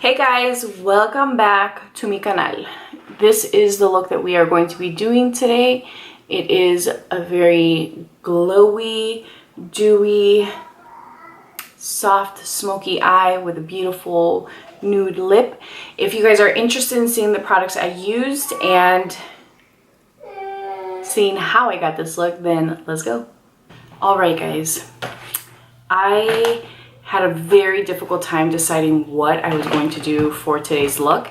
Hey guys, welcome back to mi canal. This is the look that we are going to be doing today. It is a very glowy, dewy, soft, smoky eye with a beautiful nude lip. If you guys are interested in seeing the products I used and seeing how I got this look, then let's go. Alright guys, I had a very difficult time deciding what I was going to do for today's look,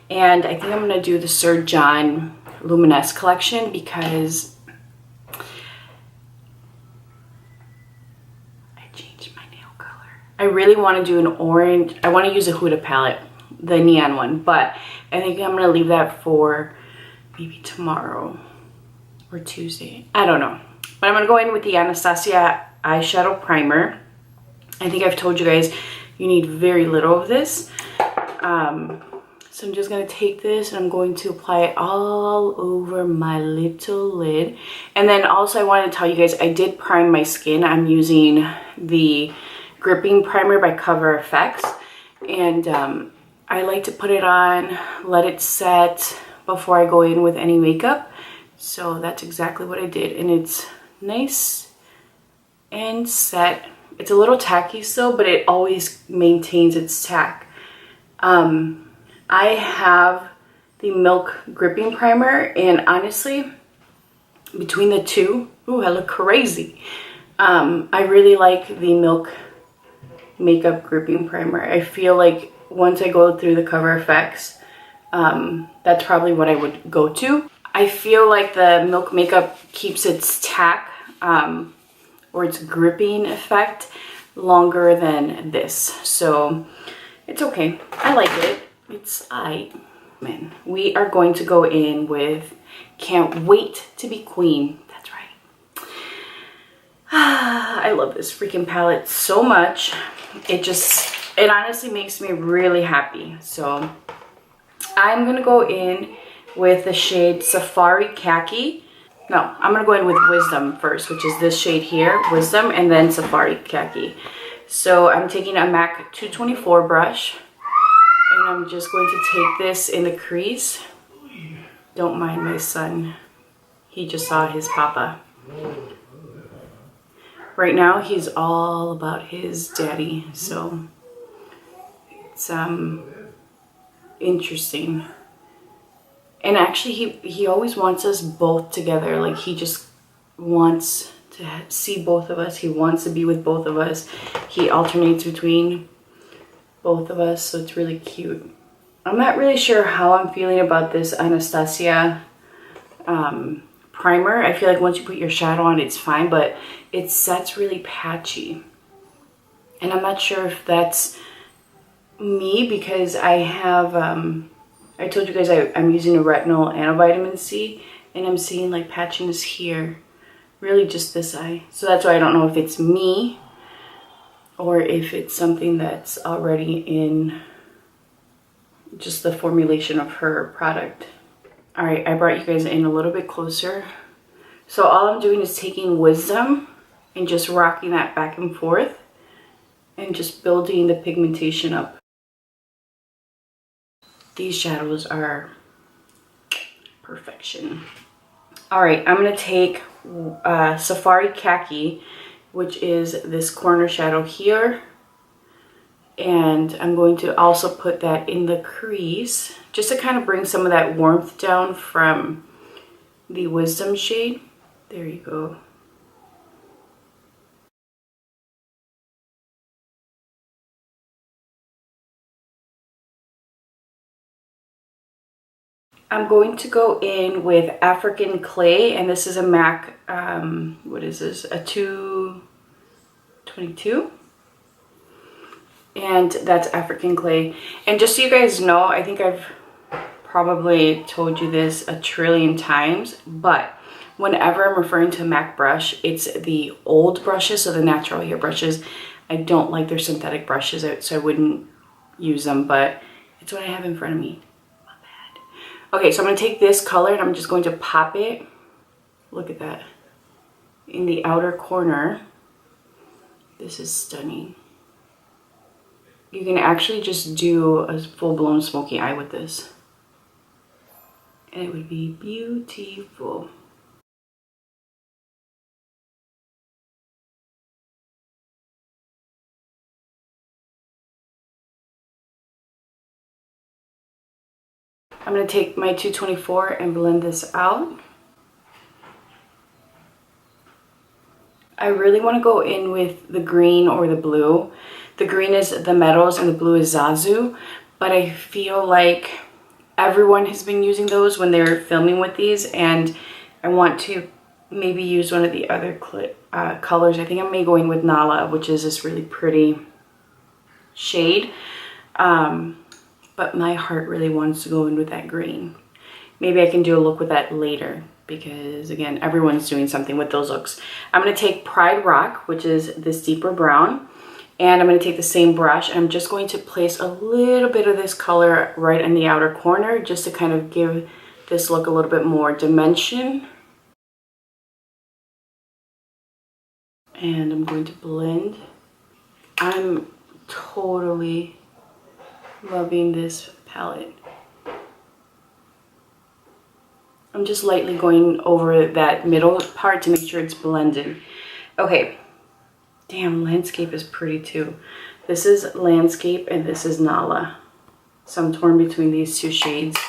and I think I'm going to do the Sir John Luminess collection because I changed my nail color. I really want to do an orange. I want to use a Huda palette, the neon one, but I think I'm going to leave that for maybe tomorrow or Tuesday. I don't know. But I'm going to go in with the Anastasia eyeshadow primer. I think I've told you guys you need very little of this. So I'm just going to take this and I'm going to apply it all over my little lid. And then also I wanted to tell you guys I did prime my skin. I'm using the gripping primer by Cover FX. And I like to put it on, let it set before I go in with any makeup. So that's exactly what I did. And it's nice and set. It's a little tacky still, but it always maintains its tack. I have the Milk Gripping Primer, and honestly, between the two, ooh, I look crazy. I really like the Milk Makeup Gripping Primer. I feel like once I go through the Cover FX, that's probably what I would go to. I feel like the Milk Makeup keeps its tack, or its gripping effect longer than this, so it's okay. I like it. It's aight. Man, we are going to go in with Can't Wait to Be Queen. That's right. I love this freaking palette so much. It honestly makes me really happy. So I'm gonna go in with the shade Safari Khaki. No, I'm going to go in with Wisdom first, which is this shade here, Wisdom, and then Safari Khaki. So I'm taking a MAC 224 brush, and I'm just going to take this in the crease. Don't mind my son. He just saw his papa. Right now, he's all about his daddy, so it's interesting. And actually, he always wants us both together. Like, he just wants to see both of us. He wants to be with both of us. He alternates between both of us, so it's really cute. I'm not really sure how I'm feeling about this Anastasia primer. I feel like once you put your shadow on, it's fine, but it sets really patchy. And I'm not sure if that's me because I have... I told you guys I'm using a retinol and a vitamin C, and I'm seeing like patchiness here, really just this eye. So that's why I don't know if it's me or if it's something that's already in just the formulation of her product. All right, I brought you guys in a little bit closer. So all I'm doing is taking Wisdom and just rocking that back and forth and just building the pigmentation up. These shadows are perfection. All right, I'm gonna take Safari Khaki, which is this corner shadow here. And I'm going to also put that in the crease, just to kind of bring some of that warmth down from the Wisdom shade. There you go. I'm going to go in with African Clay, and this is a MAC, what is this, a 222? And that's African Clay. And just so you guys know, I think I've probably told you this a trillion times, but whenever I'm referring to a MAC brush, it's the old brushes, so the natural hair brushes. I don't like their synthetic brushes, so I wouldn't use them, but it's what I have in front of me. Okay, so I'm going to take this color and I'm just going to pop it, look at that, in the outer corner. This is stunning. you can actually just do a full-blown smoky eye with this. And it would be beautiful. I'm going to take my 224 and blend this out. I really want to go in with the green or the blue. The green is the metals and the blue is Zazu, but I feel like everyone has been using those when they're filming with these, and I want to maybe use one of the other colors. I think I may go in with Nala, which is this really pretty shade, but my heart really wants to go in with that green. Maybe I can do a look with that later, because again, everyone's doing something with those looks. I'm going to take Pride Rock, which is this deeper brown, and I'm going to take the same brush, and I'm just going to place a little bit of this color right in the outer corner, just to kind of give this look a little bit more dimension. And I'm going to blend. I'm totally loving this palette. I'm just lightly going over that middle part to make sure it's blended. Okay. Damn, landscape is pretty too. This is landscape and this is Nala. So I'm torn between these two shades.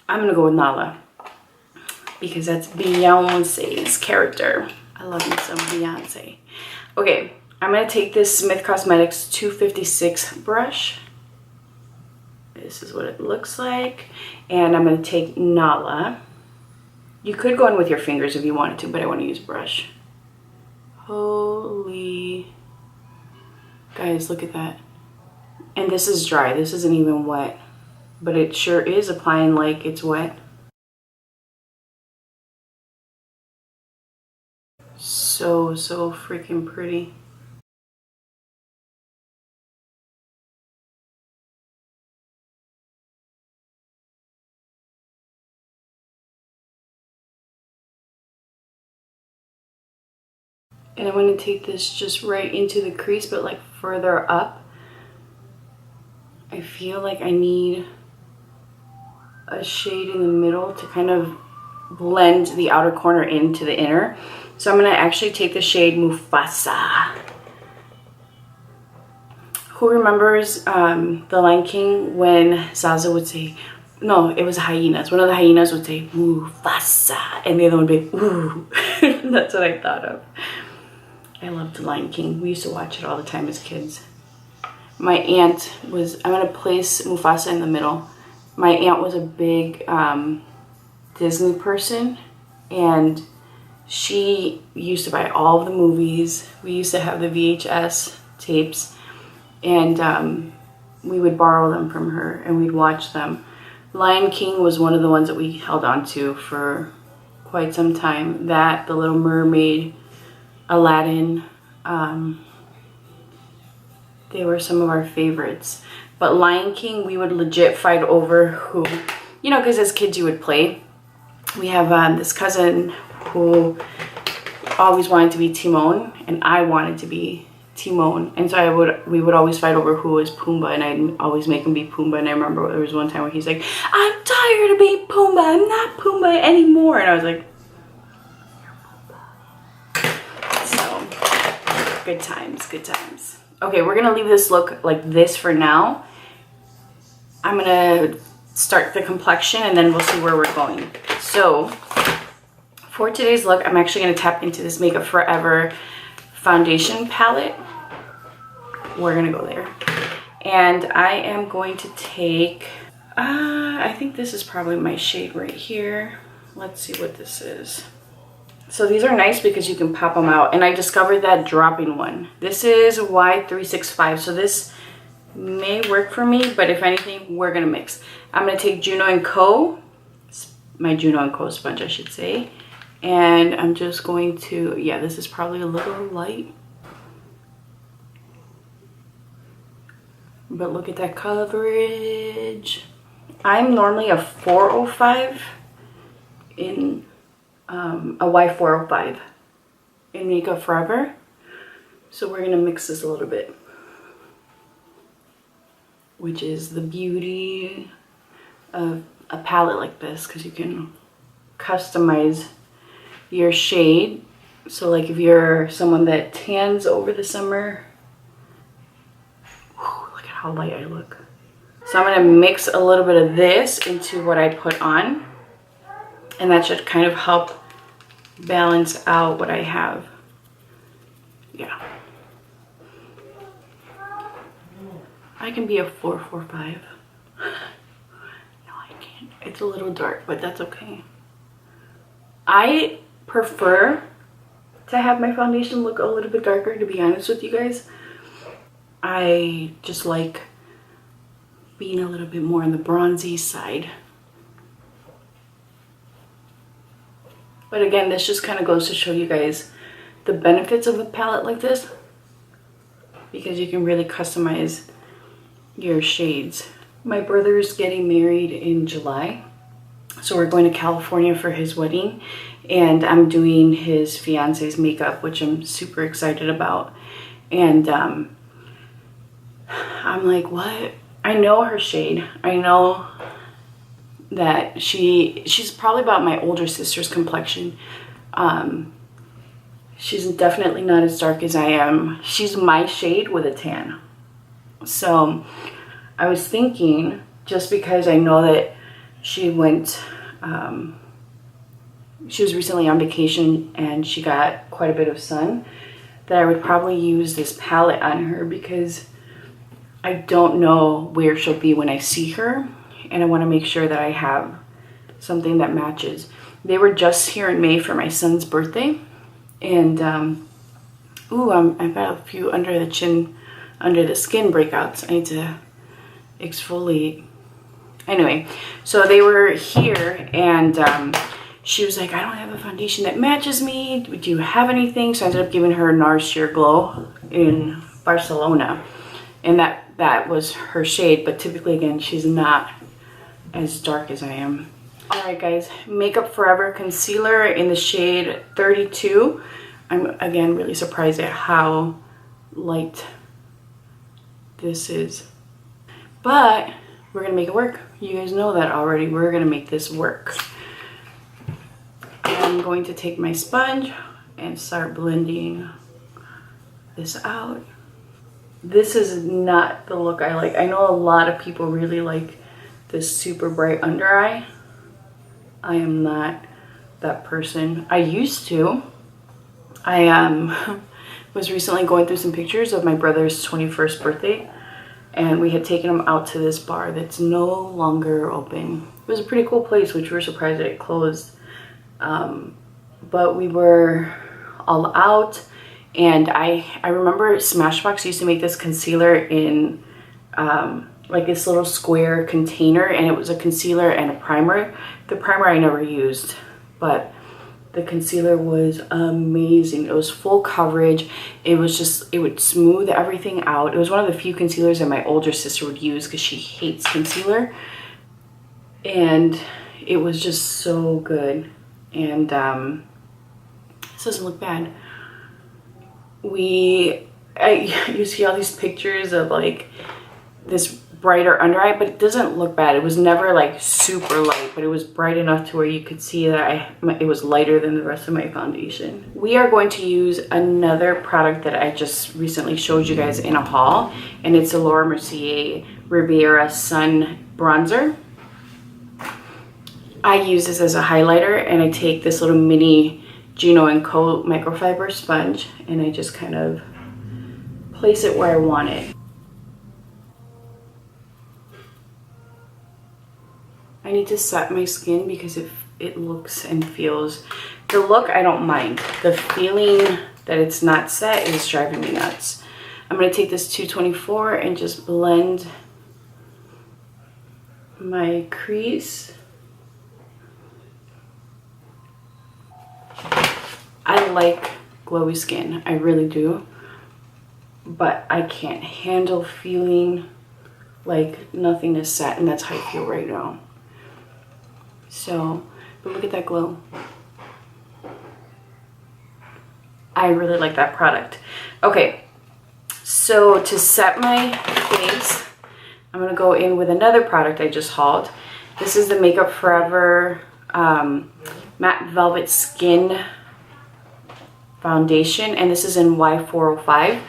I'm gonna go with Nala because that's Beyonce's character. I love me some Beyonce. Okay, I'm gonna take this Smith Cosmetics 256 brush. This is what it looks like. And I'm gonna take Nala. You could go in with your fingers if you wanted to, but I wanna use brush. Holy, guys, look at that. And this is dry, this isn't even wet, but it sure is applying like it's wet. So freaking pretty. And I'm going to take this just right into the crease, but like further up. I feel like I need a shade in the middle to kind of blend the outer corner into the inner. So I'm going to actually take the shade Mufasa. Who remembers The Lion King when Zaza would say, no, it was hyenas. One of the hyenas would say, Mufasa, and the other one would be, ooh. That's what I thought of. I loved The Lion King. We used to watch it all the time as kids. My aunt was, I'm going to place Mufasa in the middle. My aunt was a big Disney person, and she used to buy all of the movies. We used to have the VHS tapes, and we would borrow them from her, and we'd watch them. Lion King was one of the ones that we held on to for quite some time. That, The Little Mermaid, Aladdin, they were some of our favorites. But Lion King, we would legit fight over who, you know, because as kids you would play. We have this cousin who always wanted to be Timon, and I wanted to be Timon, and so we would always fight over who was Pumbaa, and I'd always make him be Pumbaa. And I remember there was one time where he's like, I'm tired of being Pumbaa, I'm not Pumbaa anymore, and I was like, good times, good times. Okay, we're gonna leave this look like this for now. I'm gonna start the complexion and then we'll see where we're going. So for today's look, I'm actually gonna tap into this Makeup Forever foundation palette. We're gonna go there. And I am going to take, I think this is probably my shade right here. Let's see what this is. So these are nice because you can pop them out. And I discovered that dropping one. This is Y365. So this may work for me, but if anything, we're gonna mix. I'm gonna take Juno & Co. My Juno & Co sponge, I should say. And I'm just going to, yeah, this is probably a little light. But look at that coverage. I'm normally a 405 in a Y405 in Makeup Forever. So we're gonna mix this a little bit. which is the beauty of a palette like this, because you can customize your shade. So like if you're someone that tans over the summer, whew, look at how light I look. So I'm going to mix a little bit of this into what I put on, and that should kind of help balance out what I have. Yeah. I can be a 445. No, I can't. It's a little dark, but that's okay. I prefer to have my foundation look a little bit darker, to be honest with you guys. I just like being a little bit more on the bronzy side. But again, this just kind of goes to show you guys the benefits of a palette like this, because you can really customize your shades. My brother is getting married in July, so we're going to California for his wedding, and I'm doing his fiance's makeup, which I'm super excited about. And I'm like, what? I know her shade. I know that she's probably about my older sister's complexion. She's definitely not as dark as I am. She's my shade with a tan. So I was thinking, just because I know that she went, she was recently on vacation and she got quite a bit of sun, that I would probably use this palette on her, because I don't know where she'll be when I see her, and I want to make sure that I have something that matches. They were just here in May for my son's birthday, and I've got a few under the chin, under the skin breakouts. I need to exfoliate. Anyway, so they were here, and she was like, I don't have a foundation that matches me. Do you have anything? So I ended up giving her NARS Sheer Glow in Barcelona, and that was her shade. But typically, again, she's not as dark as I am. All right, guys, Makeup Forever concealer in the shade 32. I'm again really surprised at how light this is, but we're gonna make it work. You guys know that already. We're gonna make this work. I'm going to take my sponge and start blending this out. This is not the look I like. I know a lot of people really like this super bright under eye. I am not that person. I used to. I was recently going through some pictures of my brother's 21st birthday, and we had taken him out to this bar that's no longer open. It was a pretty cool place, which we were surprised that it closed. But we were all out, and I remember Smashbox used to make this concealer in like this little square container, and it was a concealer and a primer. The primer I never used, but the concealer was amazing. It was full coverage. It was just, it would smooth everything out. It was one of the few concealers that my older sister would use because she hates concealer, and it was just so good. And this doesn't look bad. You see all these pictures of like this brighter under eye, but it doesn't look bad. It was never like super light, but it was bright enough to where you could see that it was lighter than the rest of my foundation. We are going to use another product that I just recently showed you guys in a haul, and it's a Laura Mercier Riviera Sun Bronzer. I use this as a highlighter, and I take this little mini Gino & Co microfiber sponge, and I just kind of place it where I want it. I need to set my skin because it looks and feels, the look I don't mind. The feeling that it's not set is driving me nuts. I'm going to take this 224 and just blend my crease. I like glowy skin, I really do, but I can't handle feeling like nothing is set, and that's how I feel right now. So, but look at that glow. I really like that product. Okay, so to set my face, I'm gonna go in with another product I just hauled. This is the Makeup Forever Matte Velvet Skin Foundation, and this is in Y405.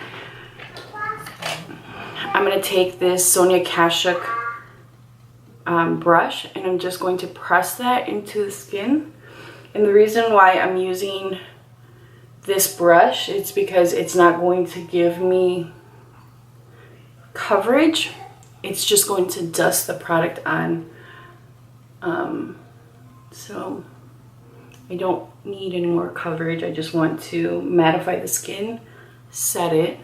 I'm gonna take this Sonia Kashuk brush, and I'm just going to press that into the skin. And the reason why I'm using this brush, it's because it's not going to give me coverage. It's just going to dust the product on. So I don't need any more coverage. I just want to mattify the skin, set it.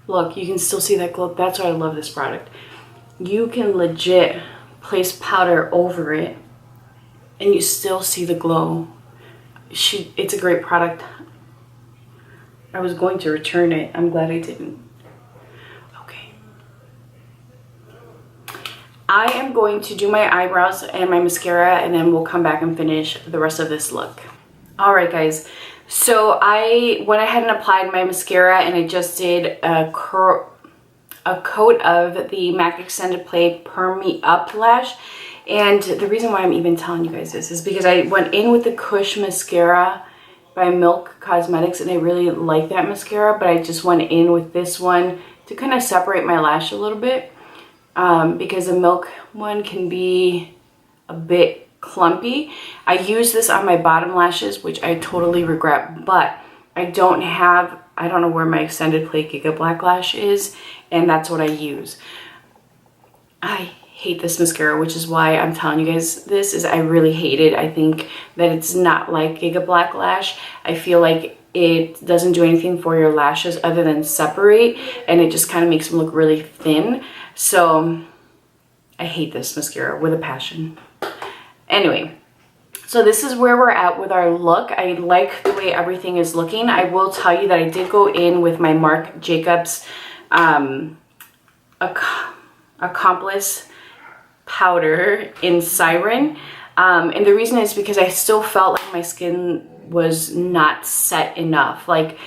Look, you can still see that glow. That's why I love this product. You can legit place powder over it and you still see the glow. It's a great product. I was going to return it. I'm glad I didn't. Okay. I am going to do my eyebrows and my mascara, and then we'll come back and finish the rest of this look. All right, guys. So I went ahead and applied my mascara, and I just did a coat of the MAC Extended Play Perm Me Up Lash. And the reason why I'm even telling you guys this is because I went in with the Kush mascara by Milk Cosmetics, and I really like that mascara, but I just went in with this one to kind of separate my lash a little bit, because the Milk one can be a bit clumpy. I use this on my bottom lashes, which I totally regret, but I don't know where my Extended Play Giga Black Lash is, and that's what I use. I hate this mascara, which is why I'm telling you guys this. I really hate it. I think that it's not like Giga Black Lash. I feel like it doesn't do anything for your lashes other than separate, and it just kind of makes them look really thin. So I hate this mascara with a passion. Anyway, so this is where we're at with our look. I like the way everything is looking. I will tell you that I did go in with my Marc Jacobs Accomplice powder in Siren, and the reason is because I still felt like my skin was not set enough. Like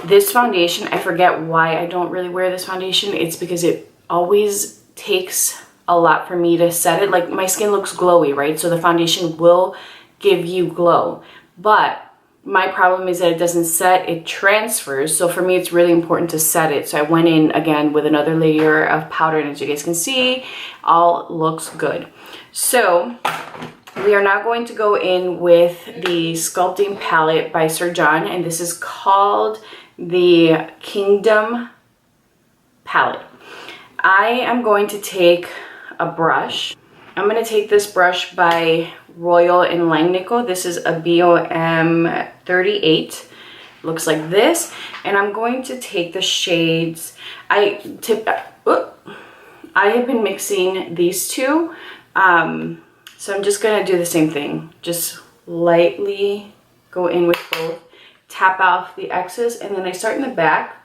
this foundation, I forget why I don't really wear this foundation. It's because it always takes a lot for me to set it. Like my skin looks glowy, right? So the foundation will give you glow, but my problem is that it doesn't set, it transfers. So for me, it's really important to set it. So I went in again with another layer of powder, and as you guys can see, all looks good. So we are now going to go in with the Sculpting Palette by Sir John, and this is called the Kingdom Palette. I am going to take a brush. I'm going to take this brush by Royal in Langnickel. This is a BOM 38. Looks like this. And I'm going to take the shades. I have been mixing these two. So I'm just going to do the same thing. Just lightly go in with both. Tap off the excess, and then I start in the back.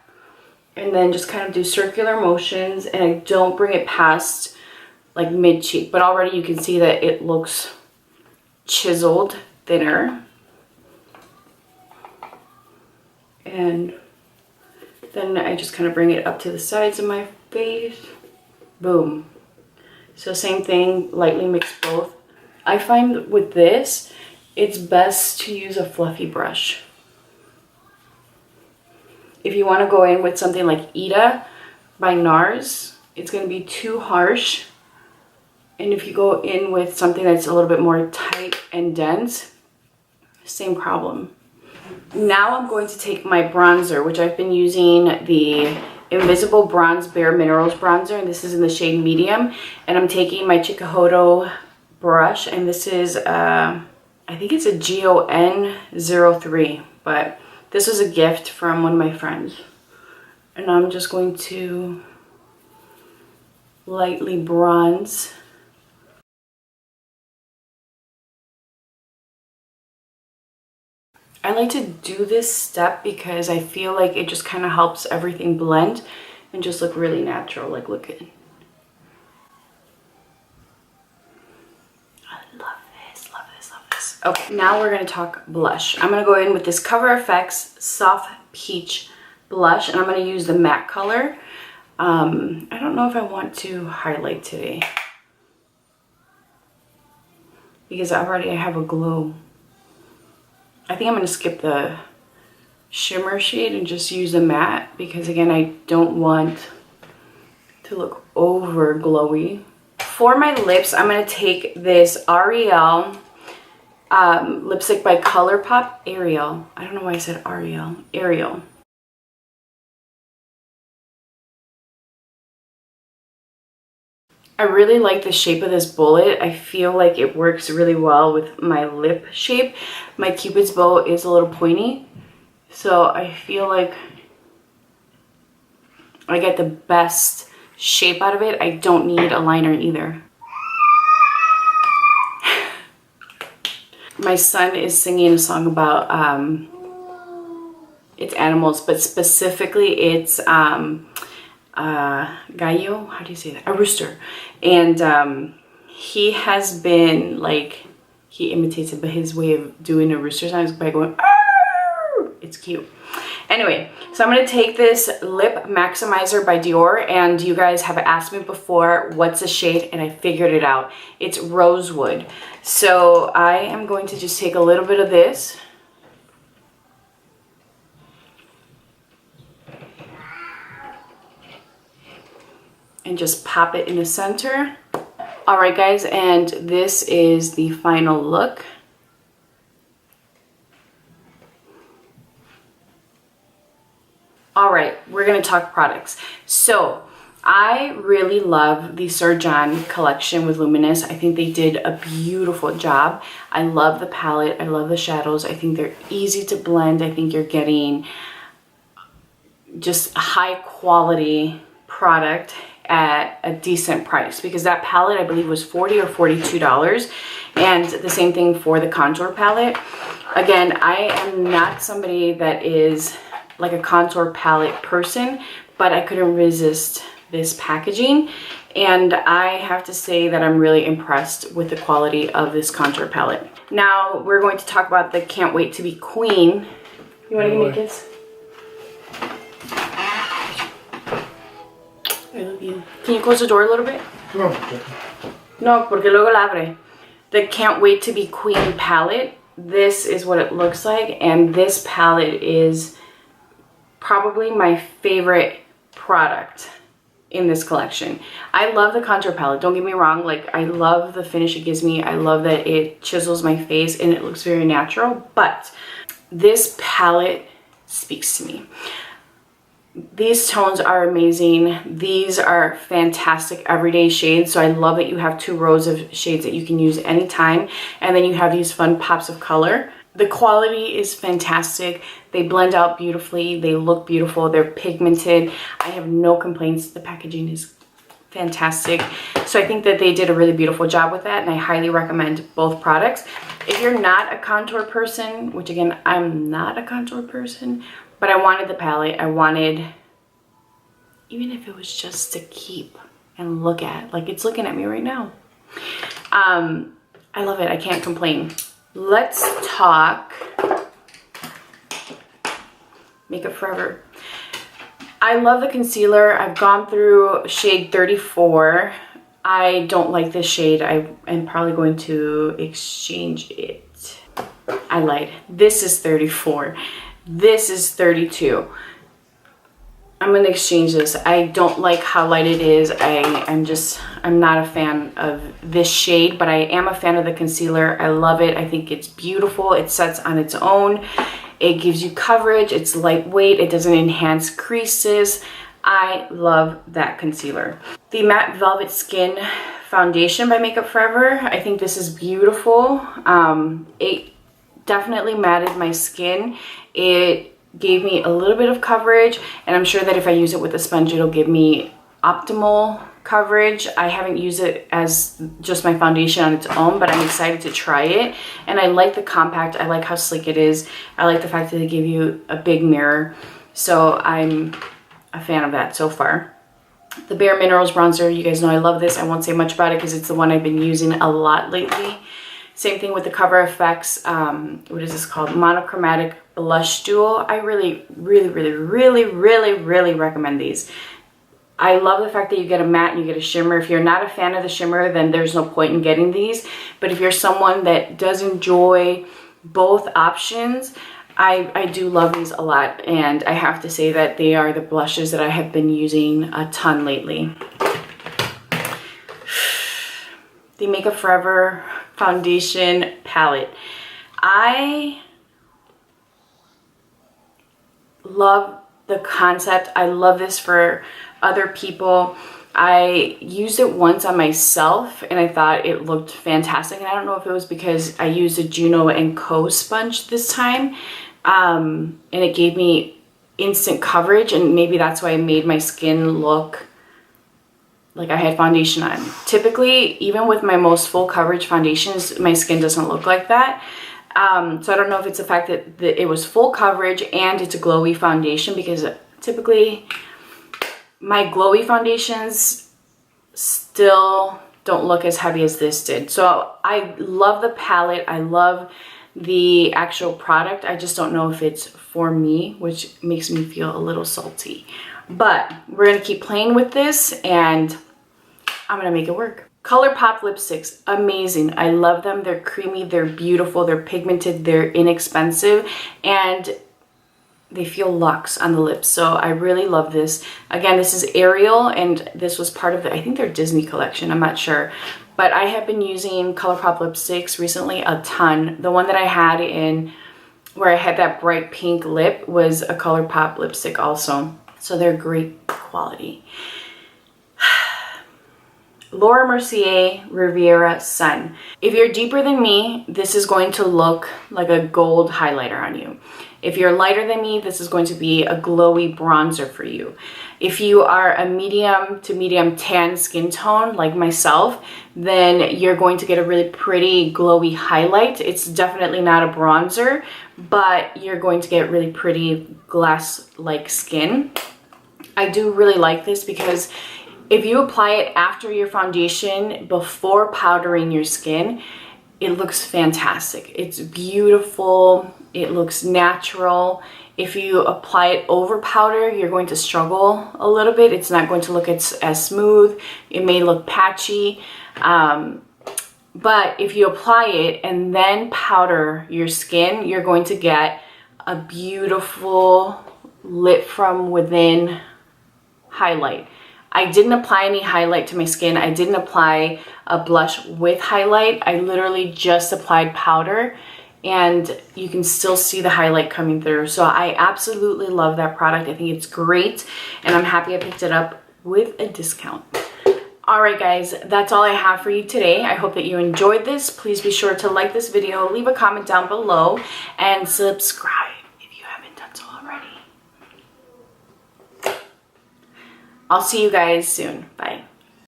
And then just kind of do circular motions. And I don't bring it past like mid cheek, but already you can see that it looks chiseled, thinner. And then I just kind of bring it up to the sides of my face. Boom. So same thing, lightly mix both. I find with this, it's best to use a fluffy brush. If you want to go in with something like Ida by NARS, it's going to be too harsh. And if you go in with something that's a little bit more tight and dense, same problem. Now I'm going to take my bronzer, which I've been using the Invisible Bronze Bare Minerals bronzer, and this is in the shade medium. And I'm taking my Chikuhodo brush, and this is, I think it's a GON03, but this was a gift from one of my friends. And I'm just going to lightly bronze. I like to do this step because I feel like it just kind of helps everything blend and just look really natural. Like, look at it. I love this, love this, love this. Okay, now we're going to talk blush. I'm going to go in with this Cover FX Soft Peach blush, and I'm going to use the matte color. I don't know if I want to highlight today because I have a glow. I think I'm going to skip the shimmer shade and just use the matte because again, I don't want to look over glowy. For my lips, I'm going to take this Ariel lipstick by ColourPop. Ariel. I don't know why I said Ariel. Ariel. I really like the shape of this bullet. I feel like it works really well with my lip shape. My Cupid's bow is a little pointy, so I feel like I get the best shape out of it. I don't need a liner either. My son is singing a song about it's animals, but specifically it's gallo, how do you say that? A rooster. And he has been like, he imitates it, but his way of doing a rooster sound is by going, arr! It's cute. Anyway, so I'm going to take this Lip Maximizer by Dior, and you guys have asked me before what's the shade, and I figured it out. It's Rosewood. So I am going to just take a little bit of this. And just pop it in the center. All right, guys, and this is the final look. All right, we're gonna talk products. So I really love the Sir John collection with Luminous. I think they did a beautiful job. I love the palette, I love the shadows. I think they're easy to blend. I think you're getting just a high quality product at a decent price, because that palette I believe was $40 or $42, and the same thing for the contour palette. Again, I am not somebody that is like a contour palette person, but I couldn't resist this packaging, and I have to say that I'm really impressed with the quality of this contour palette. Now we're going to talk about the Can't Wait to Be Queen. You want to give me a kiss? I love you. Can you close the door a little bit? No, porque luego la abre. The Can't Wait to Be Queen palette. This is what it looks like, and this palette is probably my favorite product in this collection. I love the contour palette, don't get me wrong. Like, I love the finish it gives me. I love that it chisels my face and it looks very natural, but this palette speaks to me. These tones are amazing. These are fantastic everyday shades. So I love that you have 2 rows of shades that you can use anytime, and then you have these fun pops of color. The quality is fantastic. They blend out beautifully. They look beautiful. They're pigmented. I have no complaints. The packaging is fantastic. So I think that they did a really beautiful job with that, and I highly recommend both products. If you're not a contour person, which again, I'm not a contour person, but I wanted the palette. I wanted, even if it was just to keep and look at, like it's looking at me right now. I love it. I can't complain. Let's talk Makeup Forever. I love the concealer. I've gone through shade 34. I don't like this shade. I am probably going to exchange it. I lied. This is 34. This is 32. I'm going to exchange this. I don't like how light it is. I'm not a fan of this shade, but I am a fan of the concealer. I love it. I think it's beautiful. It sets on its own. It gives you coverage. It's lightweight. It doesn't enhance creases. I love that concealer. The Matte Velvet Skin Foundation by Makeup Forever. I think this is beautiful. It definitely matted my skin. It gave me a little bit of coverage, and I'm sure that if I use it with a sponge, it'll give me optimal coverage. I haven't used it as just my foundation on its own, but I'm excited to try it. And I like the compact. I like how sleek it is. I like the fact that they give you a big mirror. So I'm a fan of that so far. The Bare Minerals bronzer, you guys know I love this. I won't say much about it because it's the one I've been using a lot lately. Same thing with the Cover FX, what is this called? Monochromatic Blush Duo. I really recommend these. I love the fact that you get a matte and you get a shimmer. If you're not a fan of the shimmer, then there's no point in getting these. But if you're someone that does enjoy both options, I do love these a lot. And I have to say that they are the blushes that I have been using a ton lately. The Makeup Forever Foundation Palette. I love the concept. I love this for other people. I used it once on myself and I thought it looked fantastic. And I don't know if it was because I used a Juno & Co sponge this time. And it gave me instant coverage, and maybe that's why it made my skin look like I had foundation on. Typically, even with my most full coverage foundations, my skin doesn't look like that. So I don't know if it's the fact that it was full coverage and it's a glowy foundation, because typically my glowy foundations still don't look as heavy as this did. So I love the palette. I love the actual product. I just don't know if it's for me, which makes me feel a little salty. But we're going to keep playing with this and I'm going to make it work. ColourPop lipsticks, amazing. I love them. They're creamy, they're beautiful, they're pigmented, they're inexpensive, and they feel luxe on the lips. So I really love this. Again, this is Ariel, and this was part of the, I think their Disney collection, I'm not sure. But I have been using ColourPop lipsticks recently a ton. The one that I had in, where I had that bright pink lip, was a ColourPop lipstick also. So they're great quality. Laura Mercier Riviera Sun. If you're deeper than me, this is going to look like a gold highlighter on you. If you're lighter than me, this is going to be a glowy bronzer for you. If you are a medium to medium tan skin tone like myself, then you're going to get a really pretty glowy highlight. It's definitely not a bronzer, but you're going to get really pretty glass-like skin. I do really like this because if you apply it after your foundation, before powdering your skin, it looks fantastic. It's beautiful. It looks natural. If you apply it over powder, you're going to struggle a little bit. It's not going to look as smooth. It may look patchy. But if you apply it and then powder your skin, you're going to get a beautiful lit from within highlight. I didn't apply any highlight to my skin. I didn't apply a blush with highlight. I literally just applied powder, and you can still see the highlight coming through. So I absolutely love that product. I think it's great, and I'm happy I picked it up with a discount. All right, guys, that's all I have for you today. I hope that you enjoyed this. Please be sure to like this video, leave a comment down below, and subscribe if you haven't done so already. I'll see you guys soon. Bye.